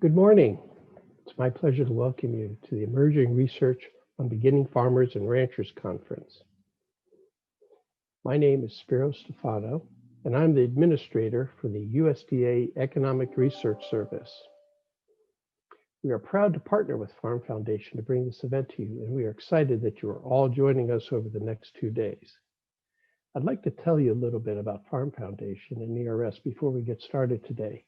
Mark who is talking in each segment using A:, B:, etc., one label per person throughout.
A: Good morning. It's my pleasure to welcome you to the Emerging Research on Beginning Farmers and Ranchers Conference. My name is Spiro Stefanou, and I'm the administrator for the USDA Economic Research Service. We are proud to partner with Farm Foundation to bring this event to you, and we are excited that you are all joining us over the next 2 days. I'd like to tell you a little bit about Farm Foundation and ERS before we get started today.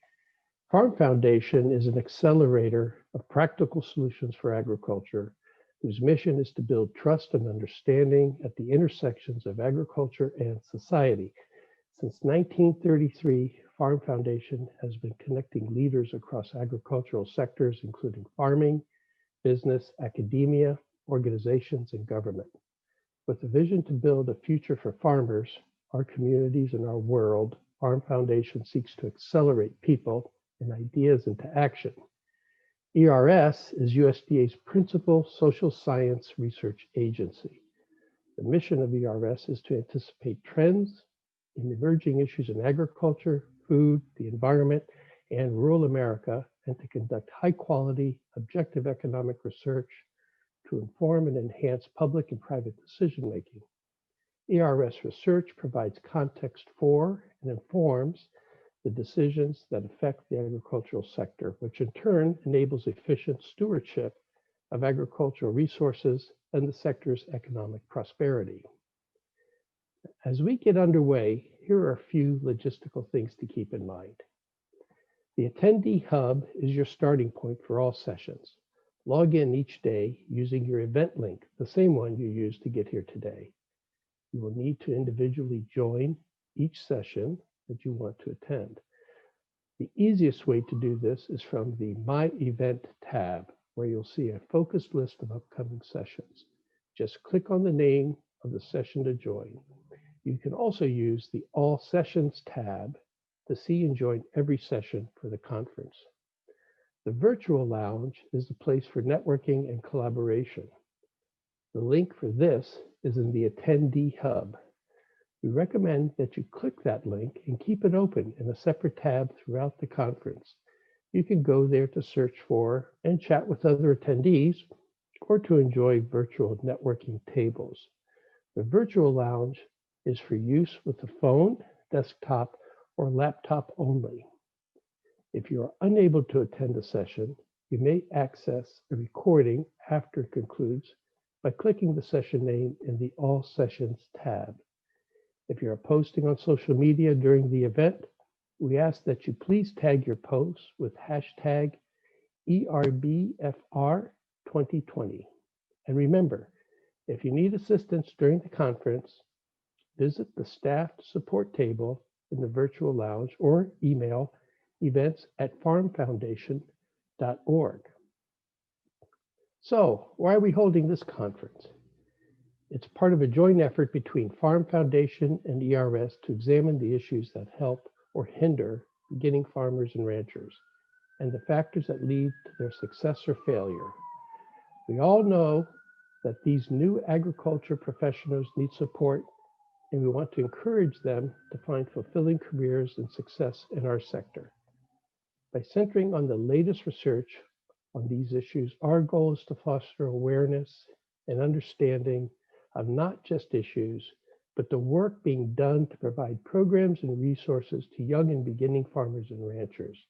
A: Farm Foundation is an accelerator of practical solutions for agriculture, whose mission is to build trust and understanding at the intersections of agriculture and society. Since 1933, Farm Foundation has been connecting leaders across agricultural sectors, including farming, business, academia, organizations, and government. With a vision to build a future for farmers, our communities, and our world, Farm Foundation seeks to accelerate people and ideas into action. ERS is USDA's principal social science research agency. The mission of ERS is to anticipate trends in emerging issues in agriculture, food, the environment, and rural America, and to conduct high-quality, objective economic research to inform and enhance public and private decision-making. ERS research provides context for and informs the decisions that affect the agricultural sector, which in turn enables efficient stewardship of agricultural resources and the sector's economic prosperity. As we get underway, here are a few logistical things to keep in mind. The attendee hub is your starting point for all sessions. Log in each day using your event link, the same one you used to get here today. You will need to individually join each session that you want to attend. The easiest way to do this is from the My Event tab, where you'll see a focused list of upcoming sessions. Just click on the name of the session to join. You can also use the All Sessions tab to see and join every session for the conference. The virtual lounge is the place for networking and collaboration. The link for this is in the attendee hub. We recommend that you click that link and keep it open in a separate tab throughout the conference. You can go there to search for and chat with other attendees or to enjoy virtual networking tables. The virtual lounge is for use with the phone, desktop, or laptop only. If you are unable to attend a session, you may access a recording after it concludes by clicking the session name in the All Sessions tab. If you are posting on social media during the event, we ask that you please tag your posts with hashtag ERBFR2020. And remember, if you need assistance during the conference, visit the staff support table in the virtual lounge or email events@farmfoundation.org. So, why are we holding this conference? It's part of a joint effort between Farm Foundation and ERS to examine the issues that help or hinder beginning farmers and ranchers, and the factors that lead to their success or failure. We all know that these new agriculture professionals need support, and we want to encourage them to find fulfilling careers and success in our sector. By centering on the latest research on these issues, our goal is to foster awareness and understanding of not just issues, but the work being done to provide programs and resources to young and beginning farmers and ranchers.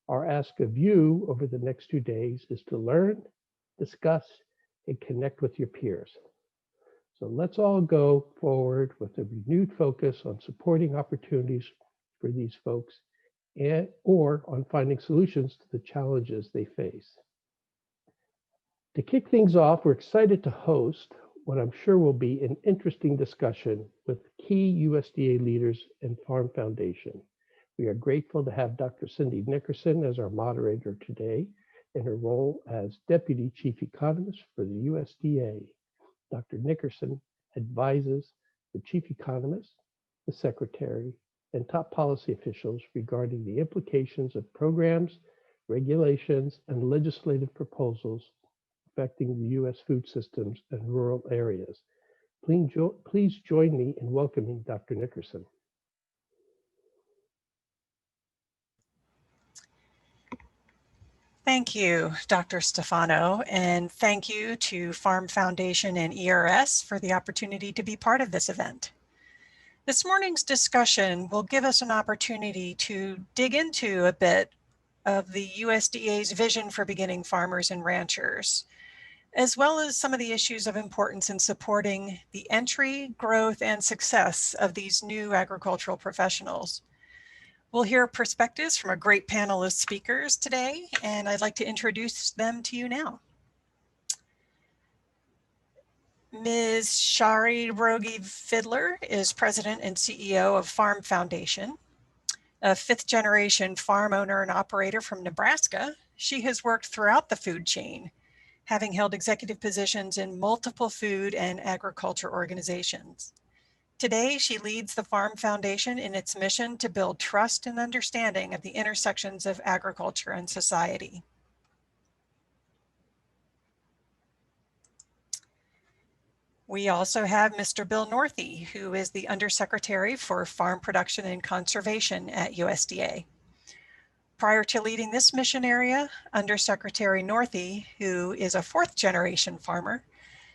A: Our ask of you over the next 2 days is to learn, discuss, and connect with your peers. So let's all go forward with a renewed focus on supporting opportunities for these folks or on finding solutions to the challenges they face. To kick things off, we're excited to host what I'm sure will be an interesting discussion with key USDA leaders and Farm Foundation. We are grateful to have Dr. Cindy Nickerson as our moderator today in her role as Deputy Chief Economist for the USDA. Dr. Nickerson advises the Chief Economist, the Secretary, and top policy officials regarding the implications of programs, regulations, and legislative proposals affecting the U.S. food systems and rural areas. Please join me in welcoming Dr. Nickerson.
B: Thank you, Dr. Stefanou, and thank you to Farm Foundation and ERS for the opportunity to be part of this event. This morning's discussion will give us an opportunity to dig into a bit of the USDA's vision for beginning farmers and ranchers, as well as some of the issues of importance in supporting the entry, growth, and success of these new agricultural professionals. We'll hear perspectives from a great panel of speakers today, and I'd like to introduce them to you now. Ms. Shari Rogge-Fidler is President and CEO of Farm Foundation. A fifth-generation farm owner and operator from Nebraska, she has worked throughout the food chain, having held executive positions in multiple food and agriculture organizations. Today, she leads the Farm Foundation in its mission to build trust and understanding of the intersections of agriculture and society. We also have Mr. Bill Northey, who is the Undersecretary for Farm Production and Conservation at USDA. Prior to leading this mission area, Undersecretary Northey, who is a fourth-generation farmer,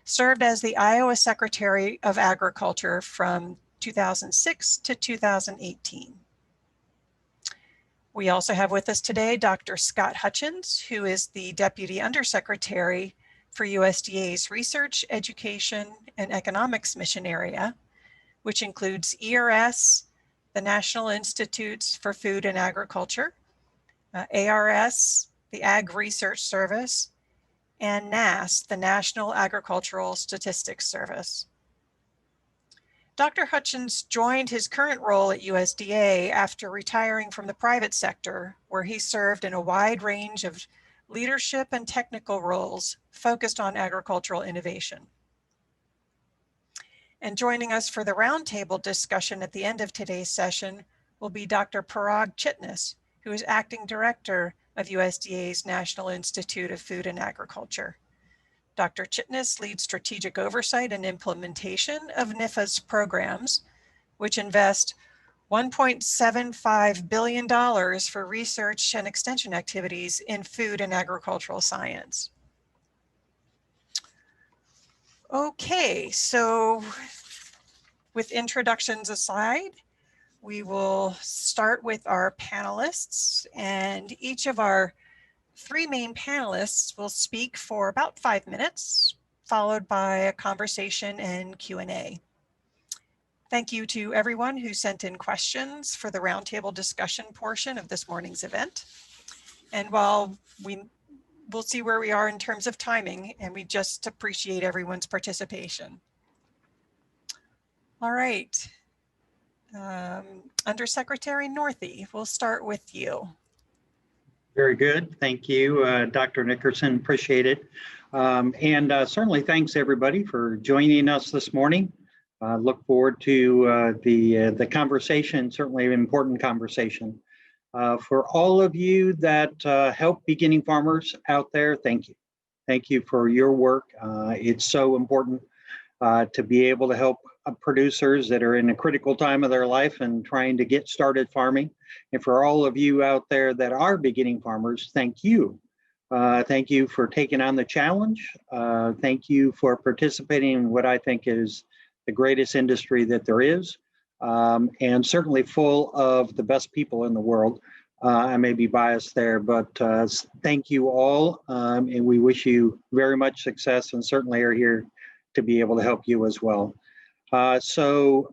B: served as the Iowa Secretary of Agriculture from 2006 to 2018. We also have with us today Dr. Scott Hutchins, who is the Deputy Undersecretary for USDA's Research, Education, and Economics Mission Area, which includes ERS, the National Institutes for Food and Agriculture, ARS, the Ag Research Service, and NASS, the National Agricultural Statistics Service. Dr. Hutchins joined his current role at USDA after retiring from the private sector, where he served in a wide range of leadership and technical roles focused on agricultural innovation. And joining us for the roundtable discussion at the end of today's session will be Dr. Parag Chitnis, who is Acting Director of USDA's National Institute of Food and Agriculture. Dr. Chitnis leads strategic oversight and implementation of NIFA's programs, which invest $1.75 billion for research and extension activities in food and agricultural science. Okay, so with introductions aside, we will start with our panelists, and each of our three main panelists will speak for about 5 minutes, followed by a conversation and Q&A. Thank you to everyone who sent in questions for the roundtable discussion portion of this morning's event. And while we'll see where we are in terms of timing, and we just appreciate everyone's participation. All right. Undersecretary Northey, we'll start with you.
C: Very good. Thank you, Dr. Nickerson. Appreciate it. And certainly thanks everybody for joining us this morning. Look forward to the conversation, certainly an important conversation. For all of you that help beginning farmers out there, thank you. Thank you for your work. It's so important to be able to help producers that are in a critical time of their life and trying to get started farming. And for all of you out there that are beginning farmers, thank you. Thank you for taking on the challenge. Thank you for participating in what I think is the greatest industry that there is, and certainly full of the best people in the world. I may be biased there, but thank you all, and we wish you very much success, and certainly are here to be able to help you as well. As you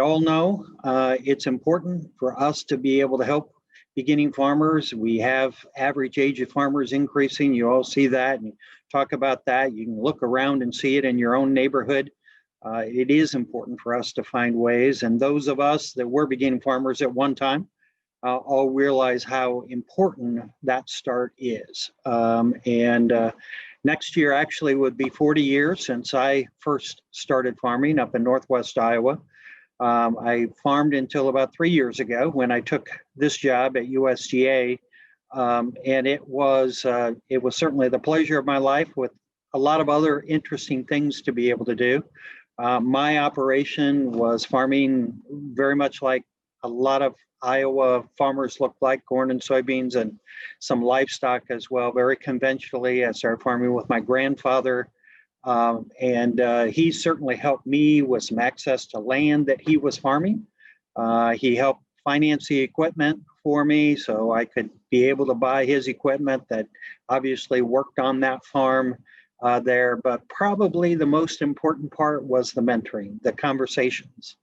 C: all know, it's important for us to be able to help beginning farmers. We have average age of farmers increasing. You all see that and talk about that. You can look around and see it in your own neighborhood. It is important for us to find ways, and those of us that were beginning farmers at one time all realize how important that start is. Next year actually would be 40 years since I first started farming up in Northwest Iowa. I farmed until about 3 years ago when I took this job at USDA, and it was certainly the pleasure of my life with a lot of other interesting things to be able to do. My operation was farming very much like a lot of Iowa farmers look like, corn and soybeans and some livestock as well, very conventionally. I started farming with my grandfather, and he certainly helped me with some access to land that he was farming. He helped finance the equipment for me so I could be able to buy his equipment that obviously worked on that farm there. But probably the most important part was the mentoring, the conversations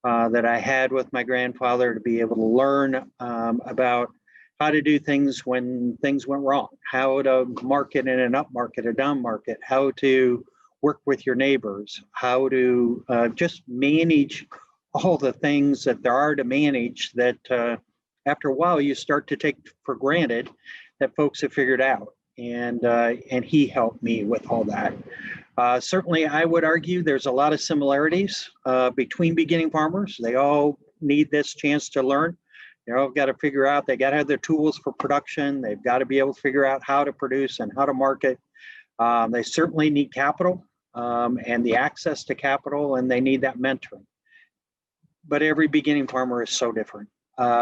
C: that I had with my grandfather to be able to learn about how to do things when things went wrong, how to market in an up market, a down market, how to work with your neighbors, how to just manage all the things that there are to manage that after a while you start to take for granted that folks have figured out. And he helped me with all that. Certainly, I would argue there's a lot of similarities between beginning farmers. They all need this chance to learn. They've all got to figure out, they got to have their tools for production. They've got to be able to figure out how to produce and how to market. They certainly need capital and the access to capital, and they need that mentoring. But every beginning farmer is so different.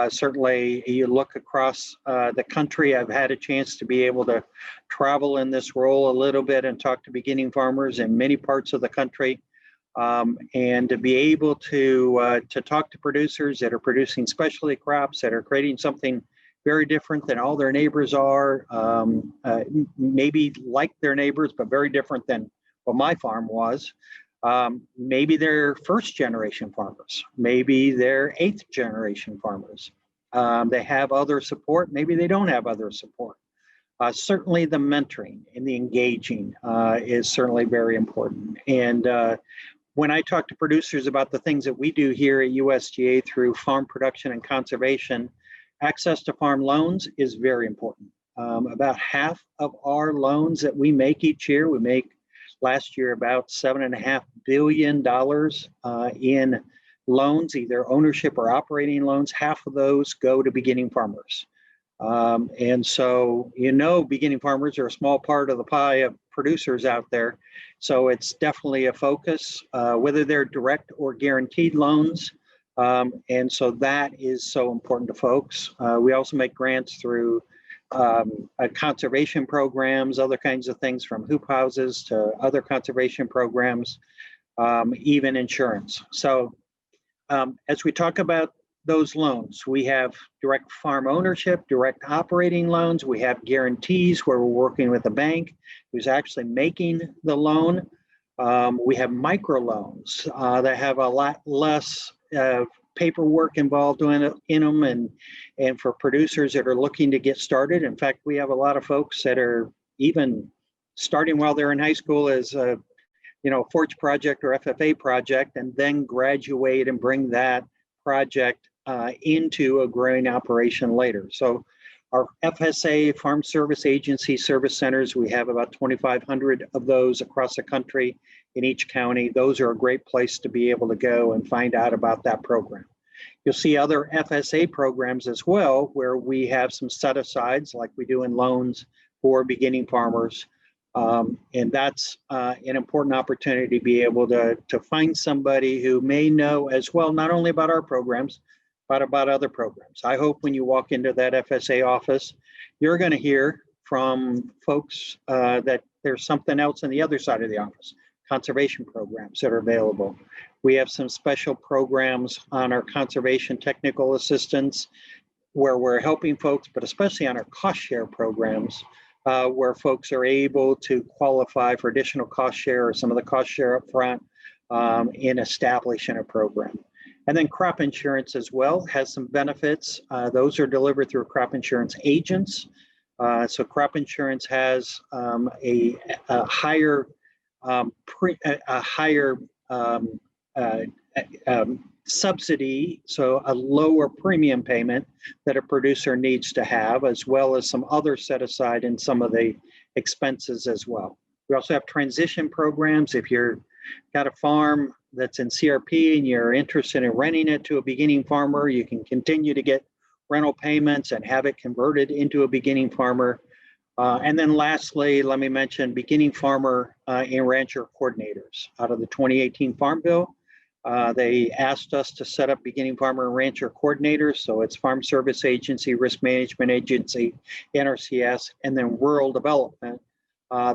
C: Certainly, you look across the country, I've had a chance to be able to travel in this role a little bit and talk to beginning farmers in many parts of the country, and to be able to talk to producers that are producing specialty crops, that are creating something very different than all their neighbors are, maybe like their neighbors, but very different than what my farm was. Maybe they're first generation farmers, maybe they're 8th generation farmers. They have other support, maybe they don't have other support. Certainly the mentoring and the engaging is certainly very important. And when I talk to producers about the things that we do here at USDA through farm production and conservation, access to farm loans is very important. About half of our loans that we make each year, we make last year about $7.5 billion in loans, either ownership or operating loans. Half of those go to beginning farmers. And so, beginning farmers are a small part of the pie of producers out there. So it's definitely a focus, whether they're direct or guaranteed loans. And so that is so important to folks. We also make grants through conservation programs, other kinds of things, from hoop houses to other conservation programs, even insurance. So as we talk about those loans, we have direct farm ownership, direct operating loans. We have guarantees where we're working with a bank who's actually making the loan. We have microloans that have a lot less paperwork involved in them, and for producers that are looking to get started. In fact, we have a lot of folks that are even starting while they're in high school as a Forge project or FFA project, and then graduate and bring that project into a growing operation later. So our FSA, Farm Service Agency service centers, we have about 2,500 of those across the country in each county. Those are a great place to be able to go and find out about that program. You'll see other FSA programs as well, where we have some set-asides like we do in loans for beginning farmers. And that's an important opportunity to be able to find somebody who may know as well, not only about our programs, but about other programs. I hope when you walk into that FSA office, you're going to hear from folks that there's something else on the other side of the office, conservation programs that are available. We have some special programs on our conservation technical assistance where we're helping folks, but especially on our cost share programs, where folks are able to qualify for additional cost share or some of the cost share up front in establishing a program. And then crop insurance as well has some benefits. Those are delivered through crop insurance agents. So crop insurance has a higher subsidy, so a lower premium payment that a producer needs to have, as well as some other set aside in some of the expenses as well. We also have transition programs. If you're got a farm that's in CRP and you're interested in renting it to a beginning farmer, you can continue to get rental payments and have it converted into a beginning farmer. And then lastly, let me mention beginning farmer and rancher coordinators out of the 2018 Farm Bill. They asked us to set up beginning farmer and rancher coordinators. So it's Farm Service Agency, Risk Management Agency, NRCS, and then Rural Development.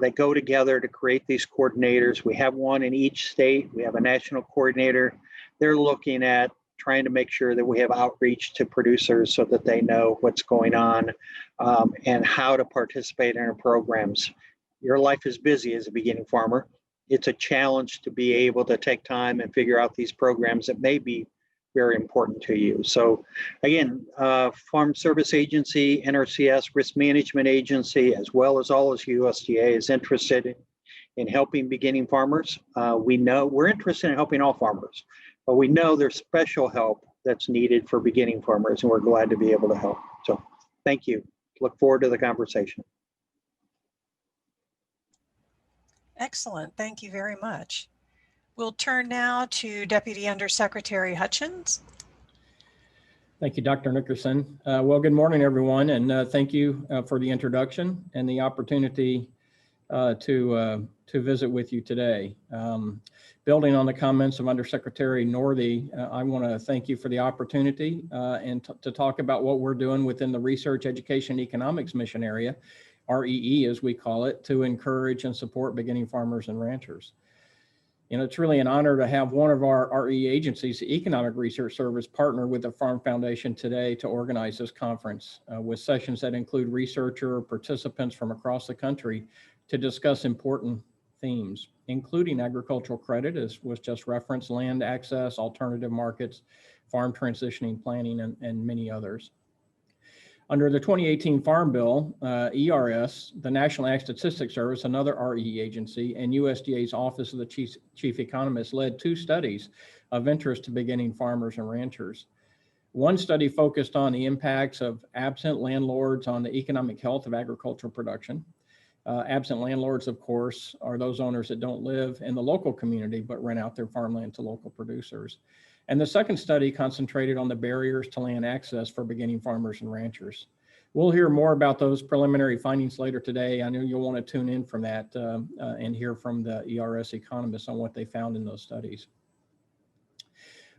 C: They go together to create these coordinators. We have one in each state. We have a national coordinator. They're looking at trying to make sure that we have outreach to producers so that they know what's going on and how to participate in our programs. Your life is busy as a beginning farmer. It's a challenge to be able to take time and figure out these programs that may be very important to you. So again, Farm Service Agency, NRCS, Risk Management Agency, as well as all as USDA is interested in helping beginning farmers. We know we're interested in helping all farmers, but we know there's special help that's needed for beginning farmers, and we're glad to be able to help. So thank you. Look forward to the conversation.
B: Excellent. Thank you very much. We'll turn now to Deputy Undersecretary Hutchins.
D: Thank you, Dr. Nickerson. Well, good morning, everyone, and thank you for the introduction and the opportunity to visit with you today. Building on the comments of Undersecretary Northey, I want to thank you for the opportunity and to talk about what we're doing within the Research, Education, Economics Mission Area, REE as we call it, to encourage and support beginning farmers and ranchers. You know, it's really an honor to have one of our RE agencies, the Economic Research Service, partner with the Farm Foundation today to organize this conference with sessions that include researcher participants from across the country to discuss important themes, including agricultural credit, as was just referenced, land access, alternative markets, farm transitioning planning, and many others. Under the 2018 Farm Bill, ERS, the National Ag Statistics Service, another RE agency, and USDA's Office of the Chief Economist led 2 studies of interest to beginning farmers and ranchers. One study focused on the impacts of absent landlords on the economic health of agricultural production. Absent landlords, of course, are those owners that don't live in the local community but rent out their farmland to local producers. And the second study concentrated on the barriers to land access for beginning farmers and ranchers. We'll hear more about those preliminary findings later today. I know you'll want to tune in from that and hear from the ERS economists on what they found in those studies.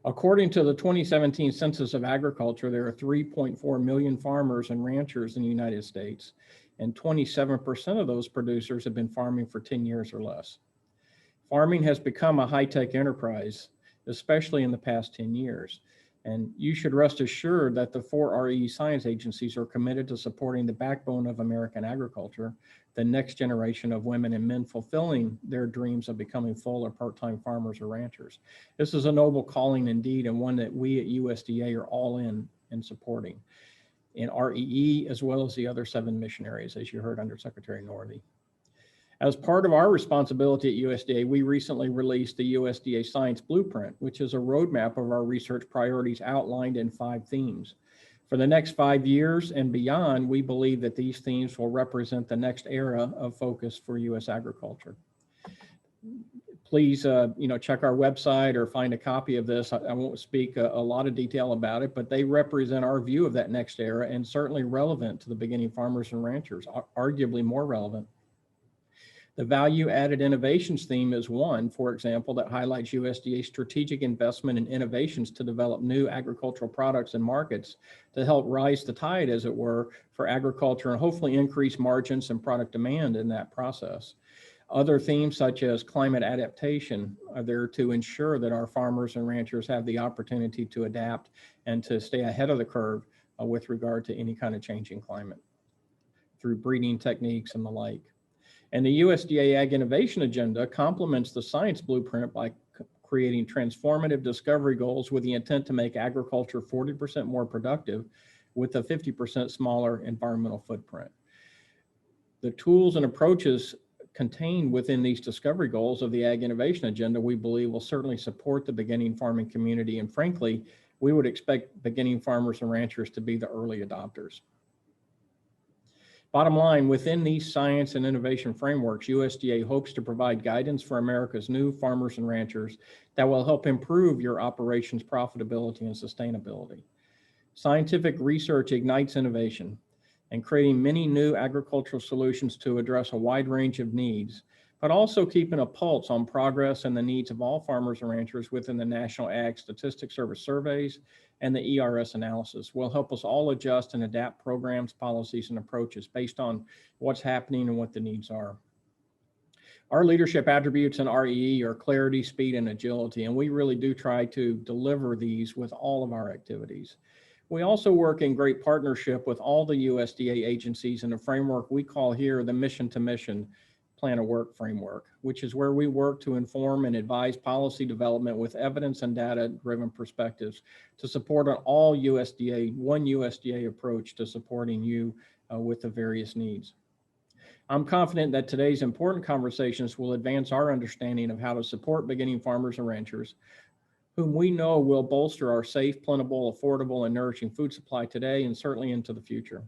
D: According to the 2017 Census of Agriculture, there are 3.4 million farmers and ranchers in the United States, and 27% of those producers have been farming for 10 years or less. Farming has become a high-tech enterprise, especially in the past 10 years. And you should rest assured that the 4 RE science agencies are committed to supporting the backbone of American agriculture, the next generation of women and men fulfilling their dreams of becoming full or part-time farmers or ranchers. This is a noble calling indeed, and one that we at USDA are all in supporting in REE, as well as the other 7 mission areas, as you heard under Secretary Northey. As part of our responsibility at USDA, we recently released the USDA Science Blueprint, which is a roadmap of our research priorities outlined in 5 themes. For the next 5 years and beyond, we believe that these themes will represent the next era of focus for U.S. agriculture. Please, check our website or find a copy of this. I won't speak a lot of detail about it, but they represent our view of that next era and certainly relevant to the beginning farmers and ranchers, arguably more relevant. The value added innovations theme is one, for example, that highlights USDA's strategic investment in innovations to develop new agricultural products and markets to help rise the tide, as it were, for agriculture and hopefully increase margins and product demand in that process. Other themes such as climate adaptation are there to ensure that our farmers and ranchers have the opportunity to adapt and to stay ahead of the curve with regard to any kind of changing climate through breeding techniques and the like. And the USDA Ag Innovation Agenda complements the Science Blueprint by creating transformative discovery goals with the intent to make agriculture 40% more productive with a 50% smaller environmental footprint. The tools and approaches contained within these discovery goals of the Ag Innovation Agenda, we believe will certainly support the beginning farming community. And frankly, we would expect beginning farmers and ranchers to be the early adopters. Bottom line, within these science and innovation frameworks, USDA hopes to provide guidance for America's new farmers and ranchers that will help improve your operations profitability and sustainability. Scientific research ignites innovation, and creating many new agricultural solutions to address a wide range of needs but also keeping a pulse on progress and the needs of all farmers and ranchers within the National Ag Statistics Service surveys and the ERS analysis will help us all adjust and adapt programs, policies, and approaches based on what's happening and what the needs are. Our leadership attributes in REE are clarity, speed, and agility, and we really do try to deliver these with all of our activities. We also work in great partnership with all the USDA agencies in a framework we call here the Mission to Mission Plan of Work framework, which is where we work to inform and advise policy development with evidence and data-driven perspectives to support an all USDA, one USDA approach to supporting you with the various needs. I'm confident that today's important conversations will advance our understanding of how to support beginning farmers and ranchers, whom we know will bolster our safe, plentiful, affordable, and nourishing food supply today and certainly into the future.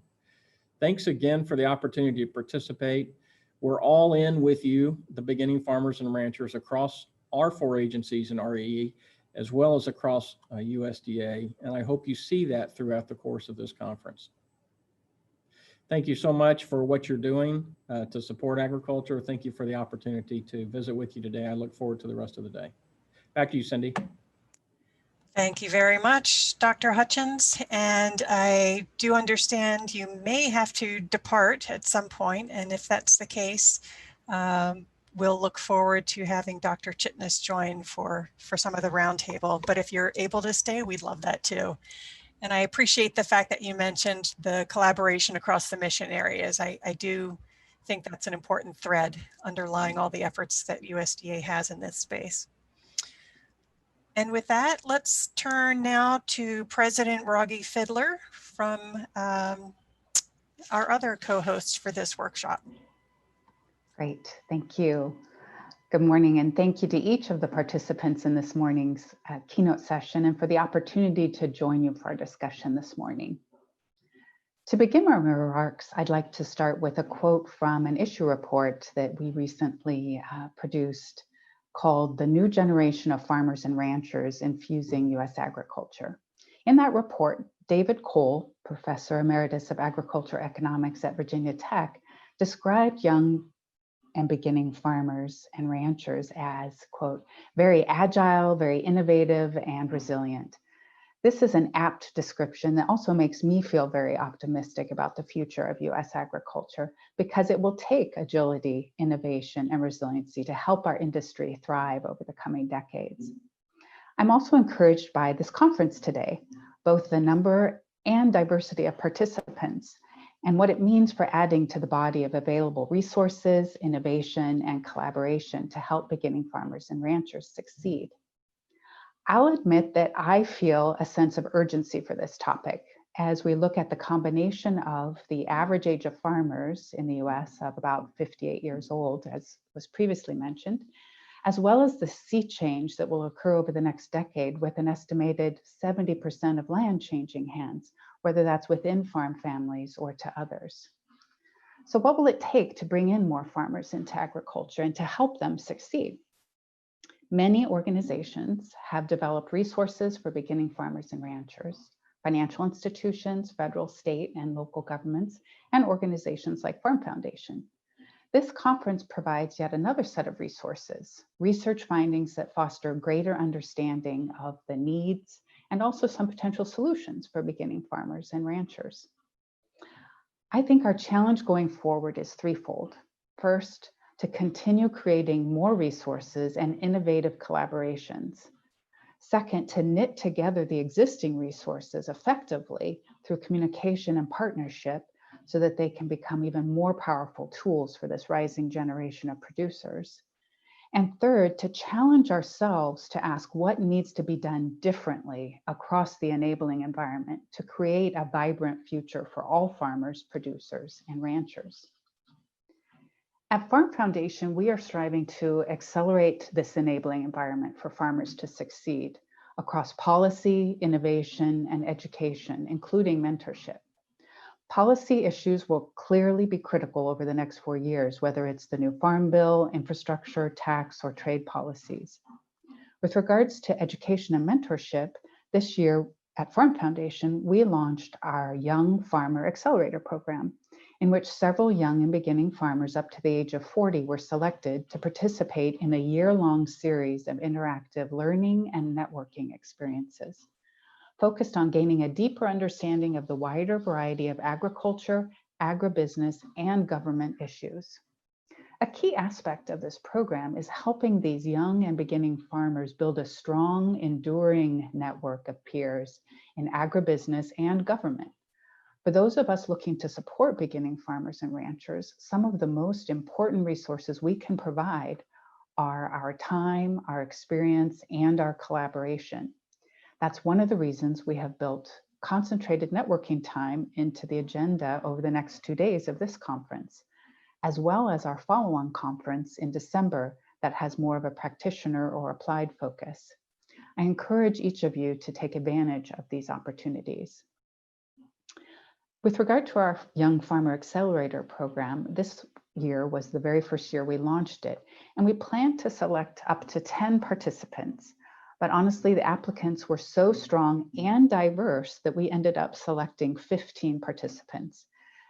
D: Thanks again for the opportunity to participate. We're all in with you, the beginning farmers and ranchers across our 4 agencies in REE, as well as across USDA, and I hope you see that throughout the course of this conference. Thank you so much for what you're doing to support agriculture. Thank you for the opportunity to visit with you today. I look forward to the rest of the day. Back to you, Cindy.
B: Thank you very much, Dr. Hutchins. And I do understand you may have to depart at some point, and if that's the case, we'll look forward to having Dr. Chitnis join for some of the roundtable. But if you're able to stay, we'd love that too. And I appreciate the fact that you mentioned the collaboration across the mission areas. I do think that's an important thread underlying all the efforts that USDA has in this space. And with that, let's turn now to President Rogge-Fidler from our other co-hosts for this workshop.
E: Great, thank you. Good morning, and thank you to each of the participants in this morning's keynote session and for the opportunity to join you for our discussion this morning. To begin my remarks, I'd like to start with a quote from an issue report that we recently produced called "The New Generation of Farmers and Ranchers Infusing U.S. Agriculture." In that report, David Cole, Professor Emeritus of Agriculture Economics at Virginia Tech, described young and beginning farmers and ranchers as, quote, very agile, very innovative, and resilient. This is an apt description that also makes me feel very optimistic about the future of U.S. agriculture because it will take agility, innovation, and resiliency to help our industry thrive over the coming decades. I'm also encouraged by this conference today, both the number and diversity of participants, and what it means for adding to the body of available resources, innovation, and collaboration to help beginning farmers and ranchers succeed. I'll admit that I feel a sense of urgency for this topic as we look at the combination of the average age of farmers in the US of about 58 years old, as was previously mentioned, as well as the sea change that will occur over the next decade with an estimated 70% of land changing hands, whether that's within farm families or to others. So what will it take to bring in more farmers into agriculture and to help them succeed? Many organizations have developed resources for beginning farmers and ranchers, financial institutions, federal, state, and local governments, and organizations like Farm Foundation. This conference provides yet another set of resources, research findings that foster greater understanding of the needs and also some potential solutions for beginning farmers and ranchers. I think our challenge going forward is threefold. First, to continue creating more resources and innovative collaborations. Second, to knit together the existing resources effectively through communication and partnership so that they can become even more powerful tools for this rising generation of producers. And third, to challenge ourselves to ask what needs to be done differently across the enabling environment to create a vibrant future for all farmers, producers, and ranchers. At Farm Foundation, we are striving to accelerate this enabling environment for farmers to succeed across policy, innovation, and education, including mentorship. Policy issues will clearly be critical over the next 4 years, whether it's the new Farm Bill, infrastructure, tax, or trade policies. With regards to education and mentorship, this year at Farm Foundation, we launched our Young Farmer Accelerator Program. in which several young and beginning farmers up to the age of 40 were selected to participate in a year-long series of interactive learning and networking experiences, focused on gaining a deeper understanding of the wider variety of agriculture, agribusiness, and government issues. A key aspect of this program is helping these young and beginning farmers build a strong, enduring network of peers in agribusiness and government. For those of us looking to support beginning farmers and ranchers, some of the most important resources we can provide are our time, our experience, and our collaboration. That's one of the reasons we have built concentrated networking time into the agenda over the next 2 days of this conference, as well as our follow-on conference in December that has more of a practitioner or applied focus. I encourage each of you to take advantage of these opportunities. With regard to our Young Farmer Accelerator program, this year was the very first year we launched it, and we planned to select up to 10 participants. But honestly, the applicants were so strong and diverse that we ended up selecting 15 participants.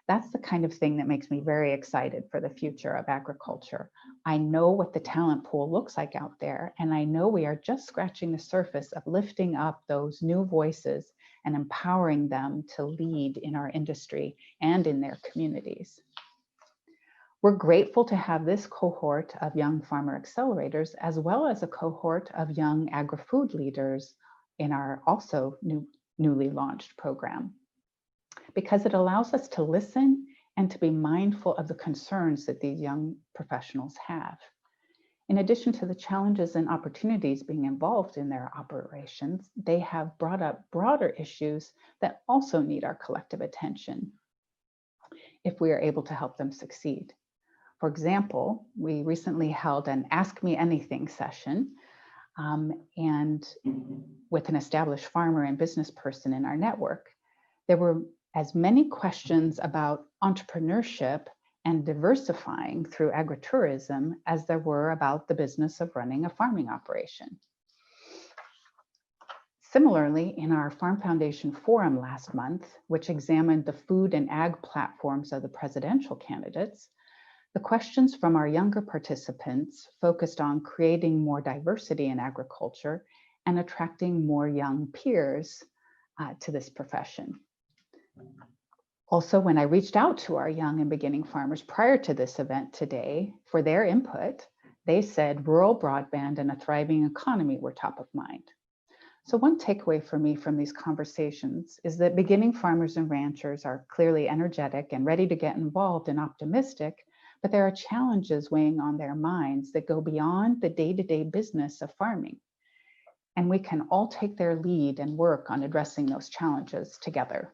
E: That's the kind of thing that makes me very excited for the future of agriculture. I know what the talent pool looks like out there, and I know we are just scratching the surface of lifting up those new voices and empowering them to lead in our industry and in their communities. We're grateful to have this cohort of young farmer accelerators, as well as a cohort of young agri-food leaders in our also newly launched program, because it allows us to listen and to be mindful of the concerns that these young professionals have. In addition to the challenges and opportunities being involved in their operations, they have brought up broader issues that also need our collective attention if we are able to help them succeed. For example, we recently held an Ask Me Anything session and with an established farmer and business person in our network. There were as many questions about entrepreneurship and diversifying through agritourism as there were about the business of running a farming operation. Similarly, in our Farm Foundation Forum last month, which examined the food and ag platforms of the presidential candidates, the questions from our younger participants focused on creating more diversity in agriculture and attracting more young peers to this profession. Also, when I reached out to our young and beginning farmers prior to this event today for their input, they said rural broadband and a thriving economy were top of mind. So one takeaway for me from these conversations is that beginning farmers and ranchers are clearly energetic and ready to get involved and optimistic, but there are challenges weighing on their minds that go beyond the day-to-day business of farming. And we can all take their lead and work on addressing those challenges together.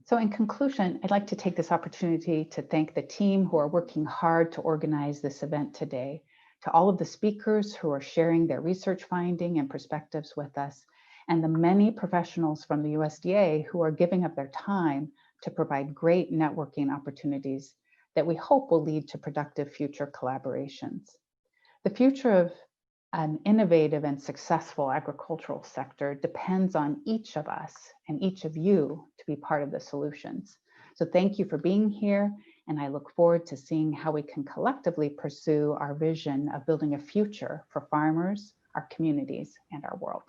E: So in conclusion, I'd like to take this opportunity to thank the team who are working hard to organize this event today, to all of the speakers who are sharing their research finding and perspectives with us, and the many professionals from the USDA who are giving up their time to provide great networking opportunities that we hope will lead to productive future collaborations. The future of an innovative and successful agricultural sector depends on each of us and each of you to be part of the solutions. So thank you for being here, and I look forward to seeing how we can collectively pursue our vision of building a future for farmers, our communities, and our world.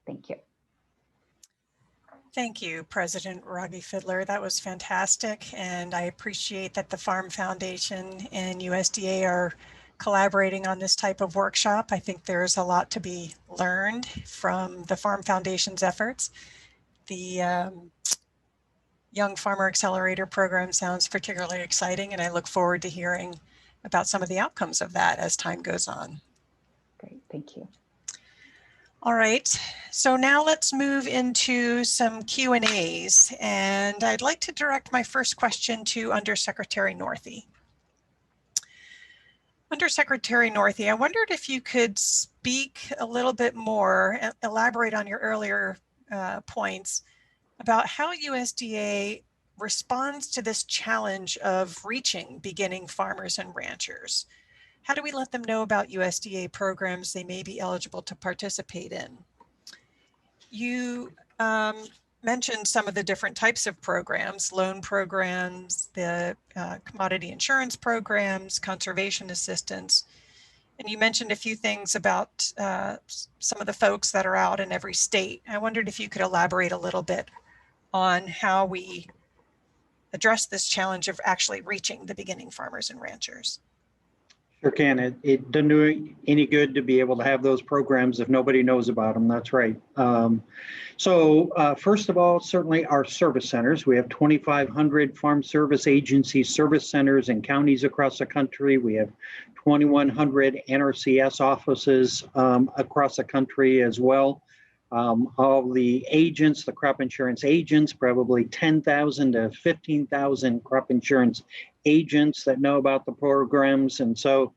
E: Thank you.
B: Thank you, President Rogge-Fidler. That was fantastic, and I appreciate that the Farm Foundation and USDA are collaborating on this type of workshop. I think there's a lot to be learned from the Farm Foundation's efforts. The Young Farmer Accelerator program sounds particularly exciting, and I look forward to hearing about some of the outcomes of that as time goes on.
E: Great, thank you.
B: All right, so now let's move into some Q&As, and I'd like to direct my first question to Undersecretary Northey. Undersecretary Northey, I wondered if you could speak a little bit more, elaborate on your earlier points about how USDA responds to this challenge of reaching beginning farmers and ranchers. How do we let them know about USDA programs they may be eligible to participate in? You mentioned some of the different types of programs, loan programs, the commodity insurance programs, conservation assistance. And you mentioned a few things about some of the folks that are out in every state. I wondered if you could elaborate a little bit on how we address this challenge of actually reaching the beginning farmers and ranchers.
C: Sure can. It doesn't do any good to be able to have those programs if nobody knows about them. That's right. First of all, certainly our service centers. We have 2,500 farm service agency service centers in counties across the country. We have 2,100 NRCS offices across the country as well. All the agents, the crop insurance agents, probably 10,000 to 15,000 crop insurance agents that know about the programs. And so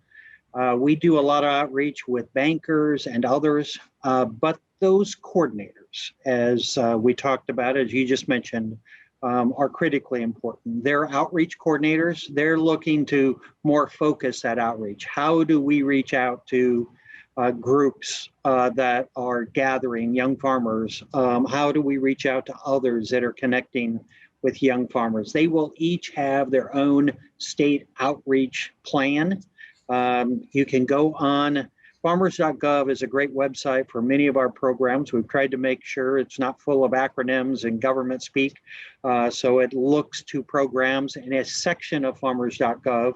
C: we do a lot of outreach with bankers and others, but those coordinators, as we talked about, as you just mentioned, are critically important. They're outreach coordinators. They're looking to more focus that outreach. How do we reach out to groups that are gathering young farmers? How do we reach out to others that are connecting with young farmers? They will each have their own state outreach plan. You can go on farmers.gov is a great website for many of our programs. We've tried to make sure it's not full of acronyms and government speak. So it looks to programs, and a section of farmers.gov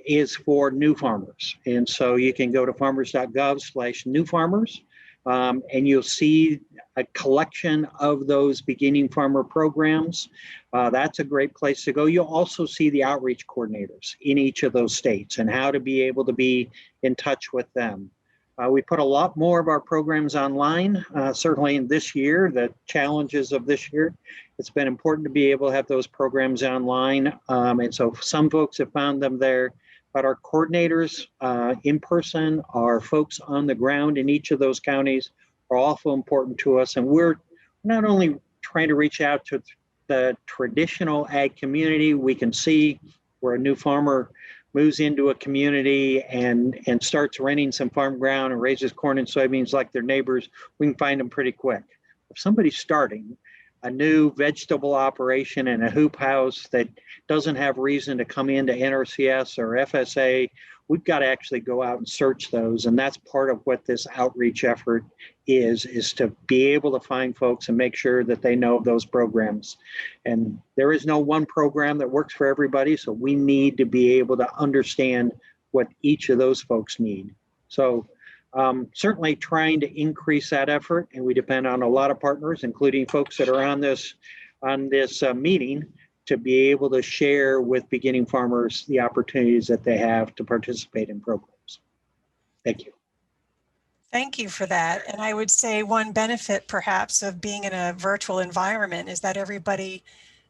C: is for new farmers. And so you can go to farmers.gov/new farmers, and you'll see a collection of those beginning farmer programs. That's a great place to go. You'll also see the outreach coordinators in each of those states and how to be able to be in touch with them. We put a lot more of our programs online, certainly in this year, the challenges of this year. It's been important to be able to have those programs online. And so some folks have found them there, but our coordinators in person, our folks on the ground in each of those counties are awful important to us. And we're not only trying to reach out to the traditional ag community. We can see where a new farmer moves into a community and starts renting some farm ground and raises corn and soybeans like their neighbors. We can find them pretty quick. If somebody's starting a new vegetable operation in a hoop house that doesn't have reason to come into NRCS or FSA, we've got to actually go out and search those. And that's part of what this outreach effort is to be able to find folks and make sure that they know of those programs. And there is no one program that works for everybody. So we need to be able to understand what each of those folks need. So certainly trying to increase that effort, and we depend on a lot of partners, including folks that are on this meeting, to be able to share with beginning farmers the opportunities that they have to participate in programs. Thank you.
B: Thank you for that. And I would say one benefit perhaps of being in a virtual environment is that everybody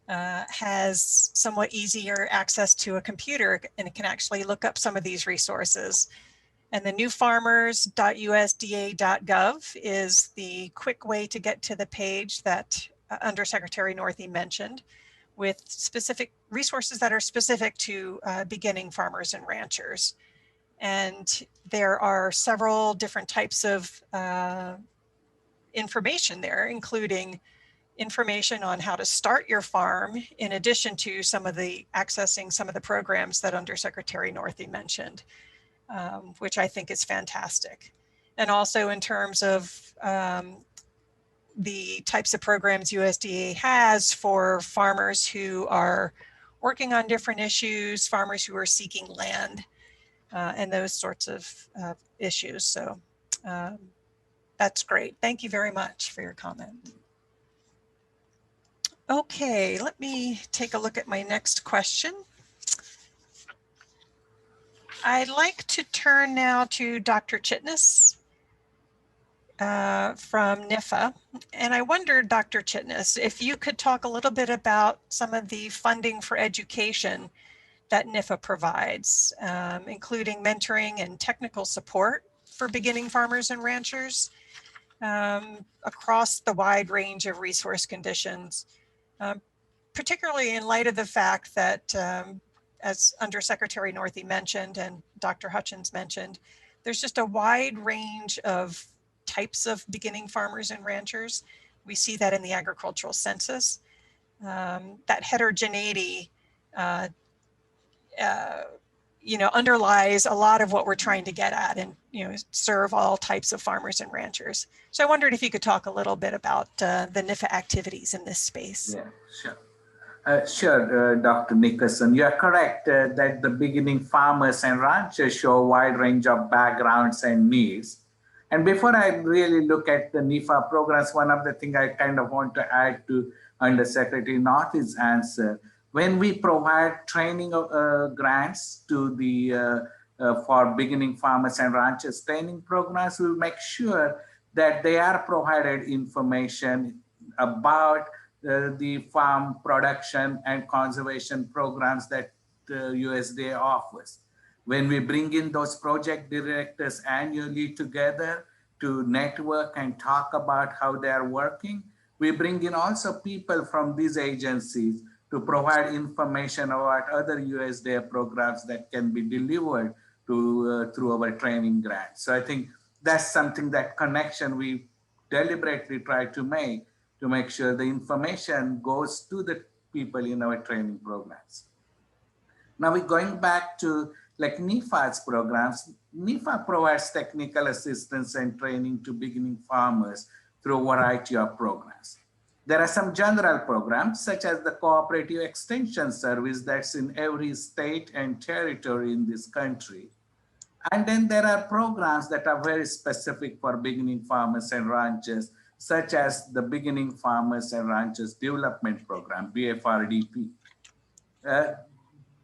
B: has somewhat easier access to a computer and can actually look up some of these resources. And the newfarmers.usda.gov is the quick way to get to the page that Undersecretary Northey mentioned, with specific resources that are specific to beginning farmers and ranchers. And there are several different types of information there, including information on how to start your farm, in addition to accessing some of the programs that Undersecretary Northey mentioned, which I think is fantastic. And also in terms of the types of programs USDA has for farmers who are working on different issues, farmers who are seeking land, and those sorts of issues. So that's great. Thank you very much for your comment. Okay, let me take a look at my next question. I'd like to turn now to Dr. Chitnis from NIFA. And I wondered, Dr. Chitnis, if you could talk a little bit about some of the funding for education that NIFA provides, including mentoring and technical support for beginning farmers and ranchers across the wide range of resource conditions, particularly in light of the fact that, as Undersecretary Northey mentioned and Dr. Hutchins mentioned, there's just a wide range of types of beginning farmers and ranchers. We see that in the agricultural census. That heterogeneity, underlies a lot of what we're trying to get at and, serve all types of farmers and ranchers. So I wondered if you could talk a little bit about the NIFA activities in this space.
F: Yeah, sure. Sure, Dr. Nickerson, you are correct that the beginning farmers and ranchers show a wide range of backgrounds and needs. And before I really look at the NIFA programs, one of the things I kind of want to add to Undersecretary Northey's answer, when we provide training grants to the for beginning farmers and ranchers training programs, we'll make sure that they are provided information about the farm production and conservation programs that USDA offers. When we bring in those project directors annually together to network and talk about how they are working, we bring in also people from these agencies to provide information about other USDA programs that can be delivered to through our training grants. So I think that's something, that connection we deliberately try to make sure the information goes to the people in our training programs. Now we're going back to like NIFA's programs. NIFA provides technical assistance and training to beginning farmers through a variety of programs. There are some general programs such as the Cooperative Extension Service that's in every state and territory in this country. And then there are programs that are very specific for beginning farmers and ranchers, such as the Beginning Farmers and Ranchers Development Program, BFRDP.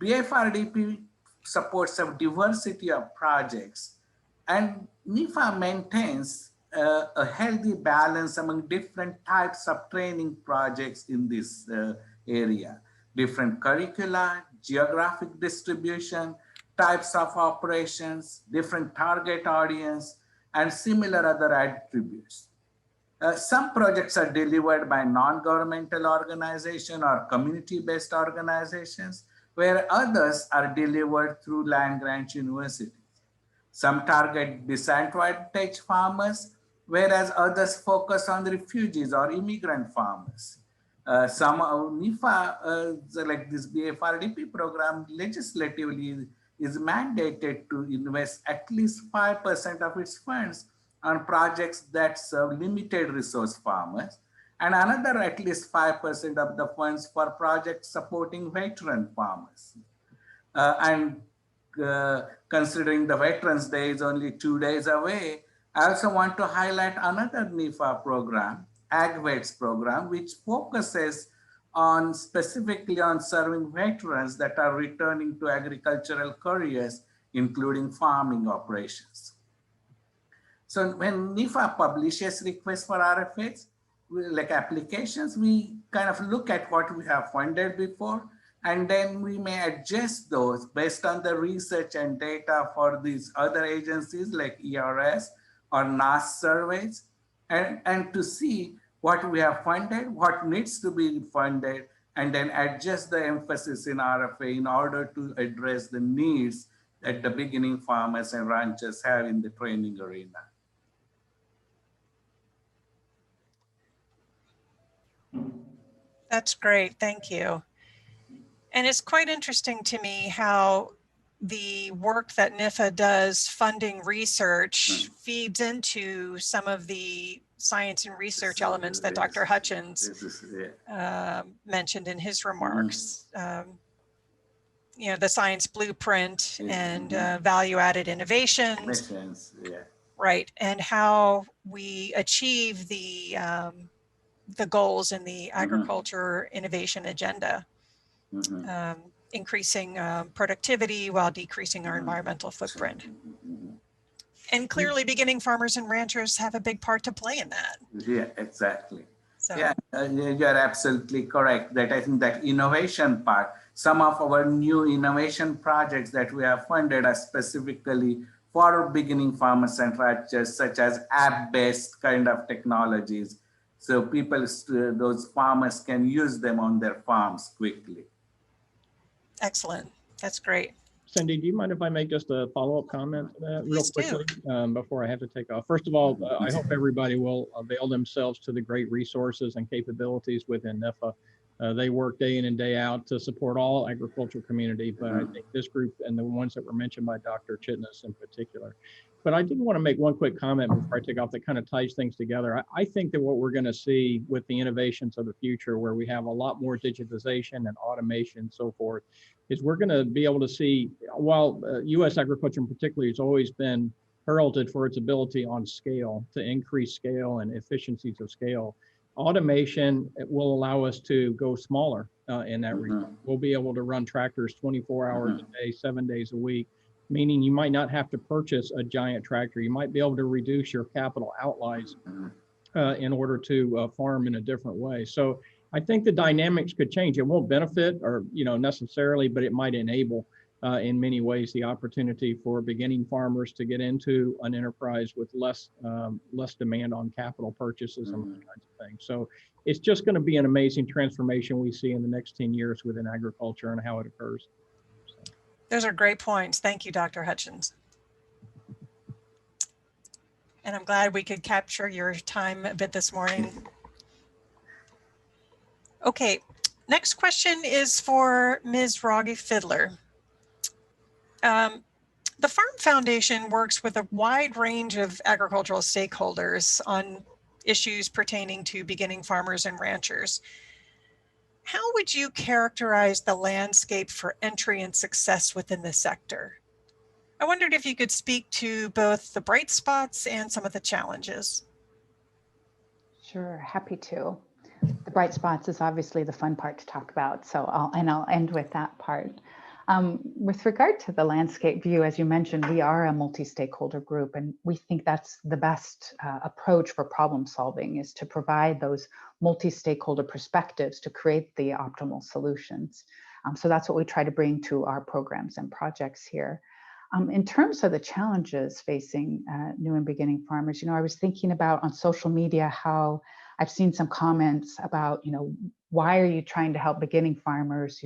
F: BFRDP supports a diversity of projects, and NIFA maintains a healthy balance among different types of training projects in this area. Different curricula, geographic distribution, types of operations, different target audience, and similar other attributes. Some projects are delivered by non-governmental organizations or community-based organizations, where others are delivered through land-grant universities. Some target disadvantaged farmers, whereas others focus on refugees or immigrant farmers. Some NIFA, like this BFRDP program, legislatively is mandated to invest at least 5% of its funds on projects that serve limited resource farmers, and another at least 5% of the funds for projects supporting veteran farmers. Considering the Veterans Day is only 2 days away, I also want to highlight another NIFA program, AgVets program, which focuses on specifically on serving veterans that are returning to agricultural careers, including farming operations. So when NIFA publishes requests for RFAs, like applications, we kind of look at what we have funded before, and then we may adjust those based on the research and data for these other agencies like ERS or NAS surveys, and to see what we have funded, what needs to be funded, and then adjust the emphasis in RFA in order to address the needs that the beginning farmers and ranchers have in the training arena.
B: That's great, thank you. And it's quite interesting to me how the work that NIFA does funding research feeds into some of the science and research elements that Dr. Hutchins mentioned in his remarks. The science blueprint and value-added innovations, right? And how we achieve the goals in the agriculture innovation agenda, increasing productivity while decreasing our environmental footprint. And clearly beginning farmers and ranchers have a big part to play in that.
F: Yeah, exactly.
B: So.
F: Yeah, you're absolutely correct that I think that innovation part, some of our new innovation projects that we have funded are specifically for beginning farmers and ranchers, such as app-based kind of technologies. So people, those farmers can use them on their farms quickly.
B: Excellent, that's great.
D: Cindy, do you mind if I make just a follow-up comment to that real
B: Please do.
D: quickly before I have to take off? First of all, I hope everybody will avail themselves to the great resources and capabilities within NIFA. They work day in and day out to support all agricultural community, but I think this group and the ones that were mentioned by Dr. Chitnis in particular. But I did want to make one quick comment before I take off that kind of ties things together. I think that what we're going to see with the innovations of the future, where we have a lot more digitization and automation and so forth, is we're going to be able to see, while U.S. agriculture in particular has always been heralded for its ability on scale to increase scale and efficiencies of scale, automation will allow us to go smaller in that region. We'll be able to run tractors 24 hours a day, 7 days a week, meaning you might not have to purchase a giant tractor. You might be able to reduce your capital outlays in order to farm in a different way. So I think the dynamics could change. It won't benefit or necessarily, but it might enable in many ways the opportunity for beginning farmers to get into an enterprise with less demand on capital purchases and those kinds of things. So it's just going to be an amazing transformation we see in the next 10 years within agriculture and how it occurs. So.
B: Those are great points. Thank you, Dr. Hutchins. And I'm glad we could capture your time a bit this morning. Okay, next question is for Ms. Rogge-Fidler. The Farm Foundation works with a wide range of agricultural stakeholders on issues pertaining to beginning farmers and ranchers. How would you characterize the landscape for entry and success within the sector? I wondered if you could speak to both the bright spots and some of the challenges.
E: Sure, happy to. The bright spots is obviously the fun part to talk about, so I'll end with that part. With regard to the landscape view, as you mentioned, we are a multi-stakeholder group, and we think that's the best approach for problem solving, is to provide those multi-stakeholder perspectives to create the optimal solutions. So that's what we try to bring to our programs and projects here. In terms of the challenges facing new and beginning farmers, I was thinking about on social media how I've seen some comments about, why are you trying to help beginning farmers?